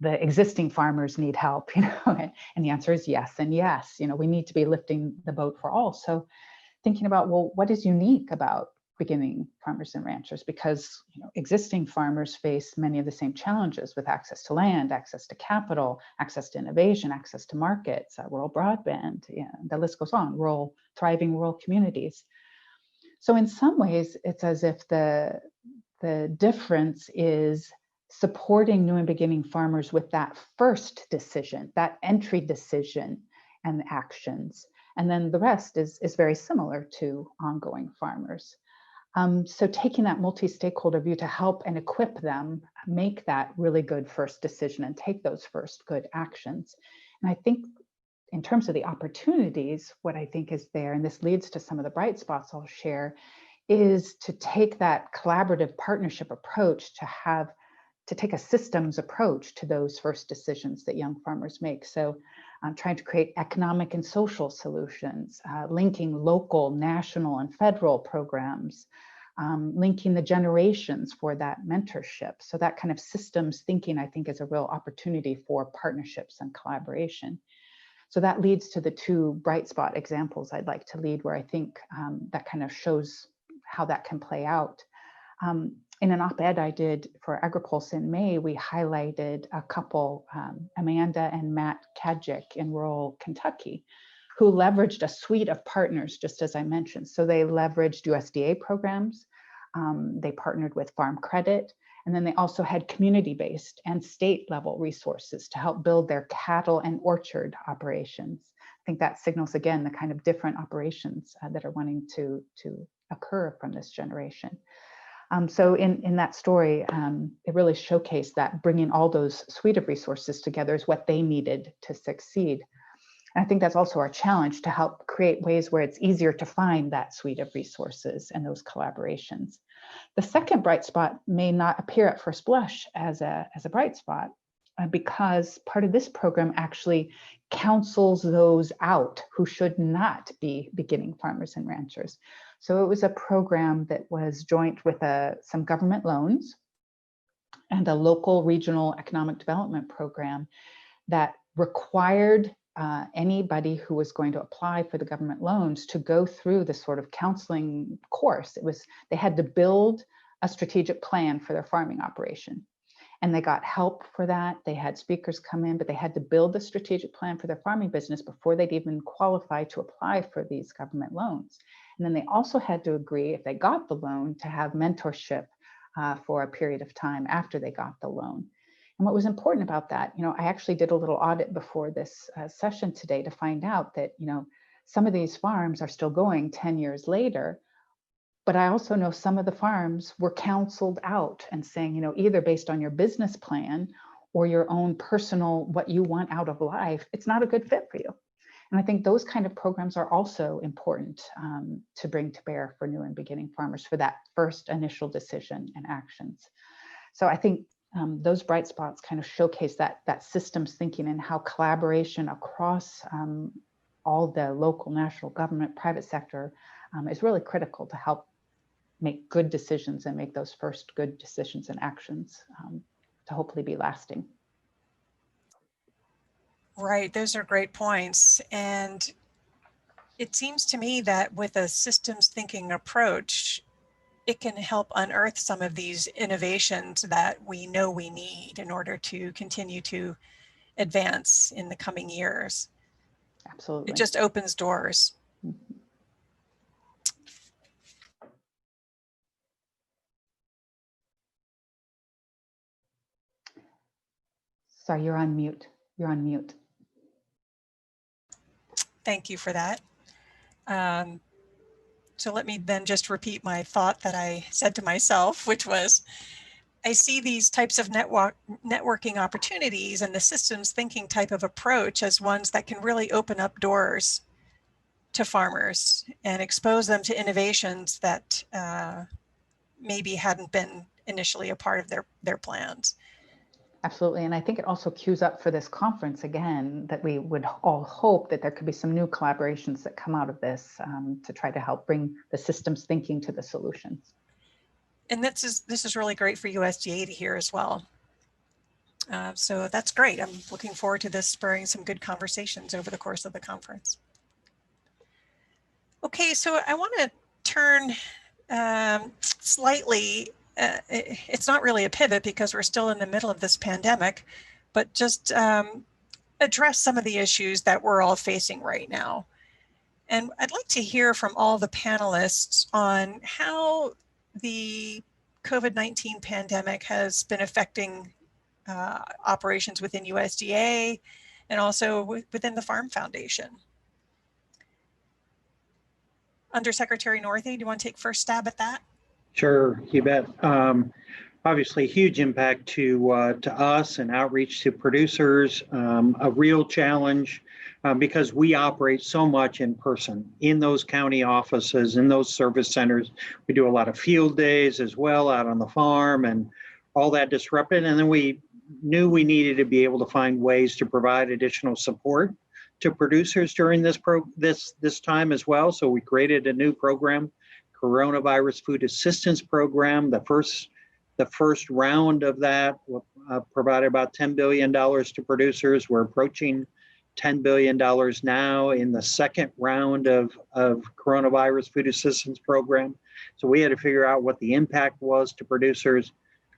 E: The existing farmers need help, and the answer is yes and yes. We need to be lifting the boat for all. So thinking about, well, what is unique about beginning farmers and ranchers? Because existing farmers face many of the same challenges with access to land, access to capital, access to innovation, access to markets, rural broadband, the list goes on, thriving rural communities. So in some ways, it's as if the difference is supporting new and beginning farmers with that first decision, that entry decision and actions. And then the rest is very similar to ongoing farmers. So taking that multi-stakeholder view to help and equip them make that really good first decision and take those first good actions. And I think in terms of the opportunities, what I think is there, and this leads to some of the bright spots I'll share, is to take that collaborative partnership approach to take a systems approach to those first decisions that young farmers make. So trying to create economic and social solutions, linking local, national, and federal programs, linking the generations for that mentorship. So that kind of systems thinking, I think, is a real opportunity for partnerships and collaboration. So that leads to the two bright spot examples I'd like to lead, where I think that kind of shows how that can play out. In an op-ed I did for AgriPulse in May, we highlighted a couple, Amanda and Matt Kadjik in rural Kentucky, who leveraged a suite of partners, just as I mentioned. So they leveraged USDA programs, they partnered with Farm Credit, and then they also had community-based and state-level resources to help build their cattle and orchard operations. I think that signals, again, the kind of different operations that are wanting to occur from this generation. So in that story, it really showcased that bringing all those suite of resources together is what they needed to succeed. And I think that's also our challenge, to help create ways where it's easier to find that suite of resources and those collaborations. The second bright spot may not appear at first blush as a bright spot, because part of this program actually counsels those out who should not be beginning farmers and ranchers. So it was a program that was joint with some government loans and a local regional economic development program that required anybody who was going to apply for the government loans to go through this sort of counseling course. They had to build a strategic plan for their farming operation. And they got help for that. They had speakers come in, but they had to build a strategic plan for their farming business before they'd even qualify to apply for these government loans. And then they also had to agree, if they got the loan, to have mentorship for a period of time after they got the loan. And what was important about that, I actually did a little audit before this session today to find out that, some of these farms are still going 10 years later. But I also know some of the farms were counseled out and saying, either based on your business plan or your own personal, what you want out of life, it's not a good fit for you. And I think those kind of programs are also important to bring to bear for new and beginning farmers for that first initial decision and actions. So I think those bright spots kind of showcase that systems thinking and how collaboration across all the local, national government, private sector is really critical to help make good decisions and make those first good decisions and actions to hopefully be lasting.
B: Right, those are great points. And it seems to me that with a systems thinking approach, it can help unearth some of these innovations that we know we need in order to continue to advance in the coming years.
E: Absolutely.
B: It just opens doors.
E: Mm-hmm. Sorry, you're on mute. You're on mute.
B: Thank you for that. So let me then just repeat my thought that I said to myself, which was, I see these types of networking opportunities and the systems thinking type of approach as ones that can really open up doors to farmers and expose them to innovations that maybe hadn't been initially a part of their plans.
E: Absolutely. And I think it also cues up for this conference again, that we would all hope that there could be some new collaborations that come out of this to try to help bring the systems thinking to the solutions.
B: And this is really great for USDA to hear as well. So that's great. I'm looking forward to this spurring some good conversations over the course of the conference. Okay, so I want to turn slightly. It's not really a pivot because we're still in the middle of this pandemic, but just address some of the issues that we're all facing right now. And I'd like to hear from all the panelists on how the COVID-19 pandemic has been affecting operations within USDA and also within the Farm Foundation. Undersecretary Northey, do you want to take first stab at that?
C: Sure, you bet. Obviously, huge impact to us and outreach to producers, a real challenge because we operate so much in person in those county offices, in those service centers. We do a lot of field days as well out on the farm and all that disrupted. And then we knew we needed to be able to find ways to provide additional support to producers during this time as well. So we created a new program, Coronavirus Food Assistance Program. The first round of that provided about $10 billion to producers. We're approaching $10 billion now in the second round of Coronavirus Food Assistance Program. So we had to figure out what the impact was to producers,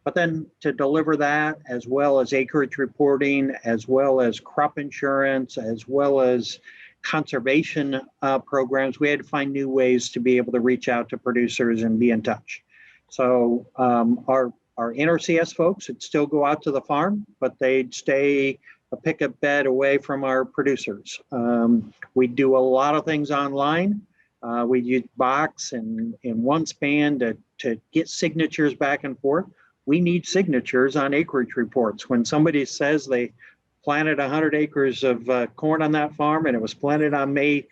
C: but then to deliver that, as well as acreage reporting, as well as crop insurance, as well as conservation programs, we had to find new ways to be able to reach out to producers and be in touch. So our NRCS folks would still go out to the farm, but they'd stay a pickup bed away from our producers. We do a lot of things online. We use Box and OneSpan to get signatures back and forth. We need signatures on acreage reports. When somebody says they planted 100 acres of corn on that farm and it was planted on May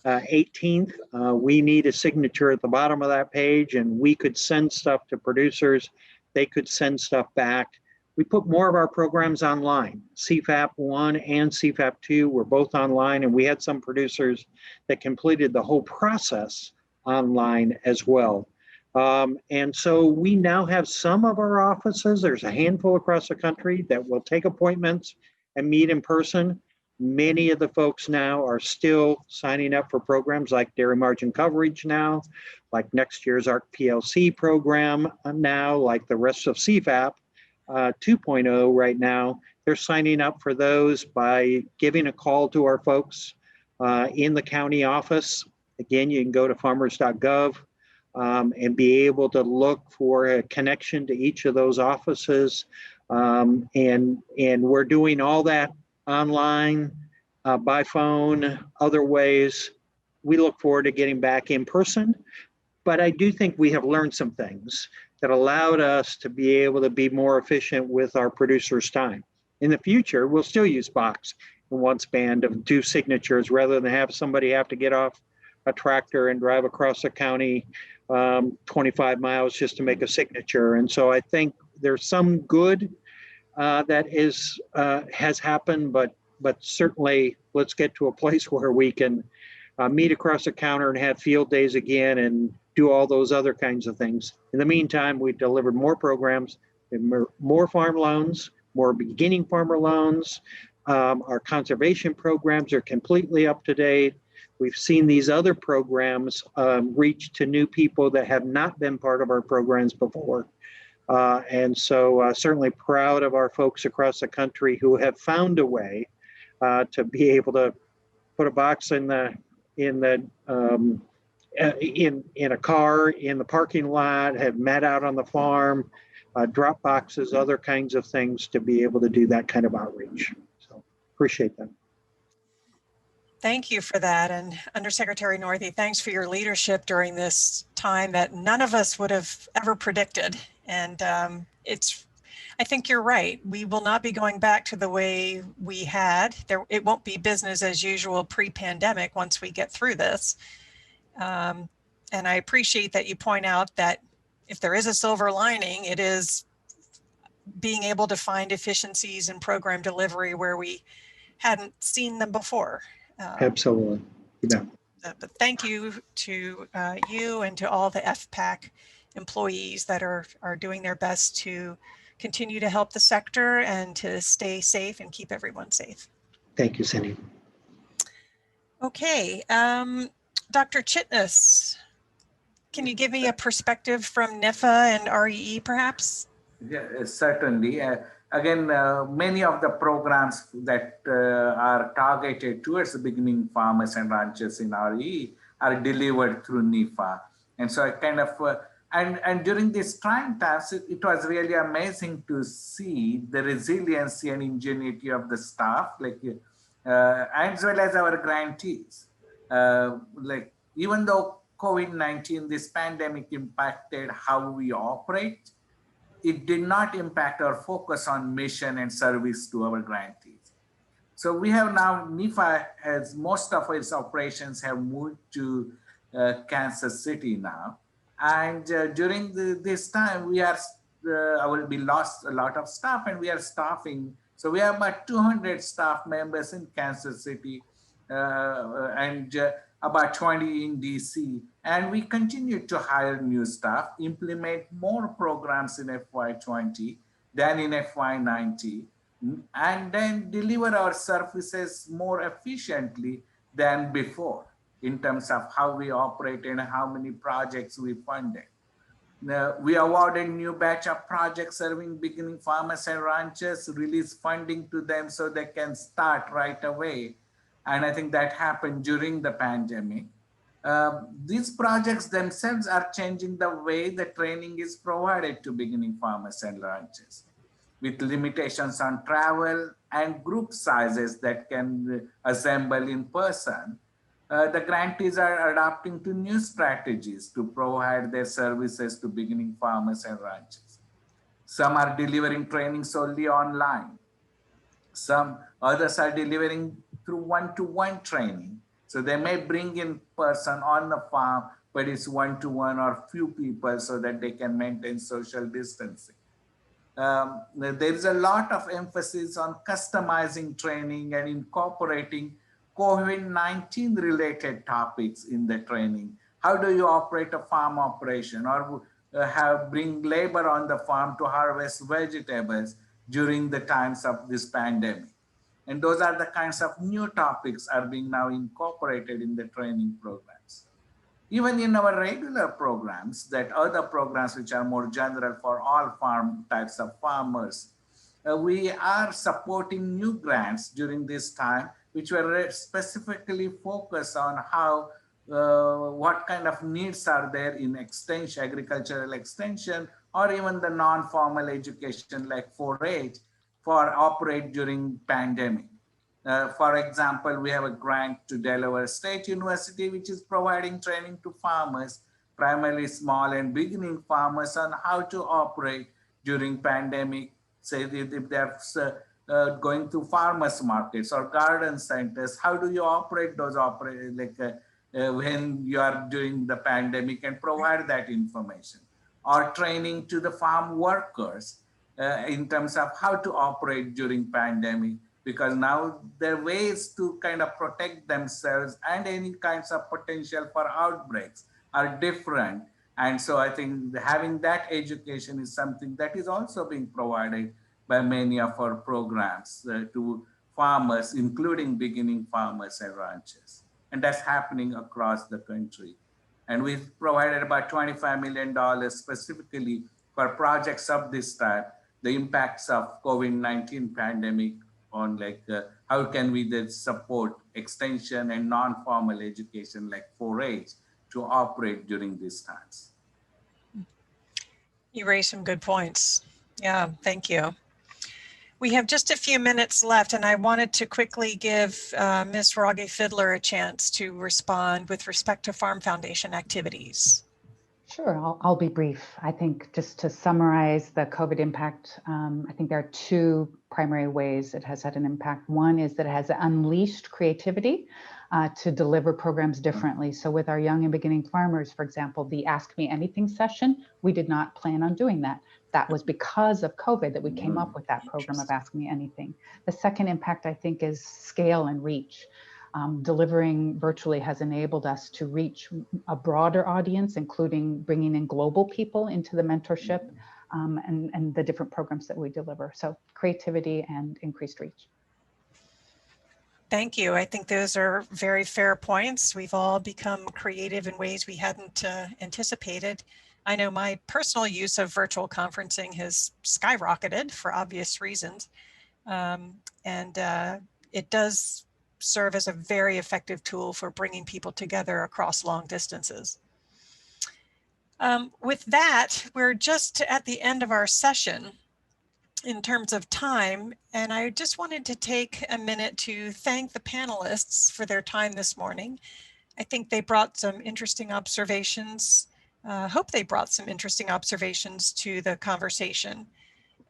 C: 18th, we need a signature at the bottom of that page, and we could send stuff to producers. They could send stuff back. We put more of our programs online. CFAP 1 and CFAP 2 were both online, and we had some producers that completed the whole process online as well. And so we now have some of our offices, there's a handful across the country that will take appointments and meet in person. Many of the folks now are still signing up for programs like dairy margin coverage now, like next year's ARC PLC program now, like the rest of CFAP 2.0 right now. They're signing up for those by giving a call to our folks in the county office. Again, you can go to farmers.gov and be able to look for a connection to each of those offices. And we're doing all that online, by phone, other ways. We look forward to getting back in person, but I do think we have learned some things that allowed us to be able to be more efficient with our producers' time. In the future, we'll still use box and one span to do signatures rather than have somebody have to get off a tractor and drive across the county 25 miles just to make a signature. And so I think there's some good that has happened, but certainly let's get to a place where we can meet across the counter and have field days again and do all those other kinds of things. In the meantime, we delivered more programs, more farm loans, more beginning farmer loans. Our conservation programs are completely up to date. We've seen these other programs reach to new people that have not been part of our programs before. And so certainly proud of our folks across the country who have found a way to be able to put a box in a car in the parking lot, have met out on the farm, drop boxes, other kinds of things to be able to do that kind of outreach. So appreciate that.
B: Thank you for that. And Undersecretary Northey, thanks for your leadership during this time that none of us would have ever predicted. And I think you're right. We will not be going back to the way we had. It won't be business as usual pre-pandemic once we get through this. And I appreciate that you point out that if there is a silver lining, it is being able to find efficiencies in program delivery where we hadn't seen them before.
C: Absolutely. Yeah.
B: But thank you to you and to all the FPAC employees that are doing their best to continue to help the sector and to stay safe and keep everyone safe.
C: Thank you, Cindy.
B: Okay, Dr. Chitnis, can you give me a perspective from NIFA and REE perhaps?
F: Yeah, certainly. Again, many of the programs that are targeted towards the beginning farmers and ranchers in RE are delivered through NIFA. And so I kind of, and during these trying times, it was really amazing to see the resiliency and ingenuity of the staff, like, as well as our grantees. Like, even though COVID-19, this pandemic impacted how we operate, it did not impact our focus on mission and service to our grantees. So we have now, NIFA has, most of its operations have moved to Kansas City now. And during this time, we lost a lot of staff and we are staffing. So we have about 200 staff members in Kansas City and about 20 in DC. And we continue to hire new staff, implement more programs in FY20 than in FY19, and then deliver our services more efficiently than before in terms of how we operate and how many projects we funded. We awarded new batch of projects serving beginning farmers and ranchers, release funding to them so they can start right away. And I think that happened during the pandemic. These projects themselves are changing the way the training is provided to beginning farmers and ranchers. With limitations on travel and group sizes that can assemble in person, the grantees are adapting to new strategies to provide their services to beginning farmers and ranchers. Some are delivering training solely online. Some others are delivering through one-to-one training. So they may bring in person on the farm, but it's one-to-one or few people so that they can maintain social distancing. There is a lot of emphasis on customizing training and incorporating COVID-19 related topics in the training. How do you operate a farm operation, or bring labor on the farm to harvest vegetables during the times of this pandemic? And those are the kinds of new topics are being now incorporated in the training programs. Even in our regular programs, that other programs which are more general for all types of farmers, we are supporting new grants during this time, which were specifically focused on how, what kind of needs are there in extension, agricultural extension, or even the non-formal education like 4-H for operate during pandemic. For example, we have a grant to Delaware State University, which is providing training to farmers, primarily small and beginning farmers, on how to operate during pandemic. Say if they're going to farmers markets or garden centers, how do you operate those when you are doing the pandemic, and provide that information. Or training to the farm workers in terms of how to operate during pandemic, because now their ways to kind of protect themselves and any kinds of potential for outbreaks are different. And so I think having that education is something that is also being provided by many of our programs to farmers, including beginning farmers and ranchers. And that's happening across the country. And we've provided about $25 million specifically for projects of this type, the impacts of COVID-19 pandemic on how can we then support extension and non-formal education like 4-H to operate during these times.
B: You raised some good points. Yeah, thank you. We have just a few minutes left, and I wanted to quickly give Ms. Rogge-Fidler a chance to respond with respect to Farm Foundation activities.
E: Sure, I'll be brief. I think just to summarize the COVID impact, I think there are two primary ways it has had an impact. One is that it has unleashed creativity to deliver programs differently. So with our young and beginning farmers, for example, the Ask Me Anything session, we did not plan on doing that. That was because of COVID that we came up with that program of Ask Me Anything. The second impact, I think, is scale and reach. Delivering virtually has enabled us to reach a broader audience, including bringing in global people into the mentorship and the different programs that we deliver. So creativity and increased reach.
B: Thank you. I think those are very fair points. We've all become creative in ways we hadn't anticipated. I know my personal use of virtual conferencing has skyrocketed for obvious reasons. It does serve as a very effective tool for bringing people together across long distances. With that, we're just at the end of our session in terms of time, and I just wanted to take a minute to thank the panelists for their time this morning. I think they brought some interesting observations. Hope they brought some interesting observations to the conversation.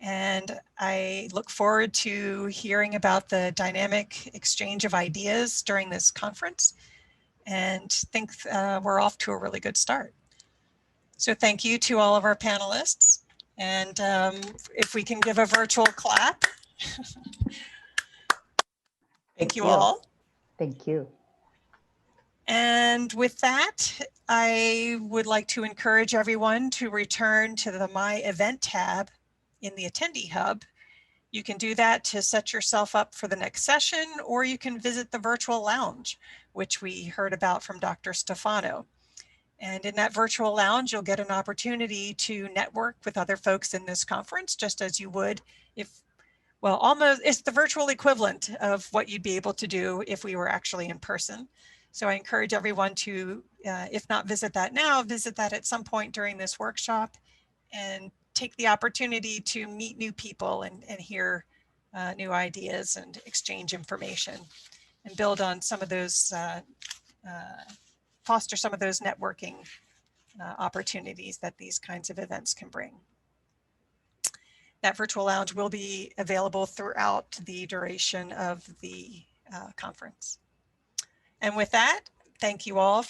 B: And I look forward to hearing about the dynamic exchange of ideas during this conference, and think we're off to a really good start. So thank you to all of our panelists. And if we can give a virtual clap. Thank you all.
E: Thank you.
B: And with that, I would like to encourage everyone to return to the My Event tab in the Attendee Hub. You can do that to set yourself up for the next session, or you can visit the virtual lounge, which we heard about from Dr. Stefanou. And in that virtual lounge, you'll get an opportunity to network with other folks in this conference, just as you would if, well, almost, it's the virtual equivalent of what you'd be able to do if we were actually in person. So I encourage everyone to, if not visit that now, visit that at some point during this workshop and take the opportunity to meet new people and hear new ideas and exchange information and build on some of those, foster some of those networking opportunities that these kinds of events can bring. That virtual lounge will be available throughout the duration of the conference. And with that, thank you all for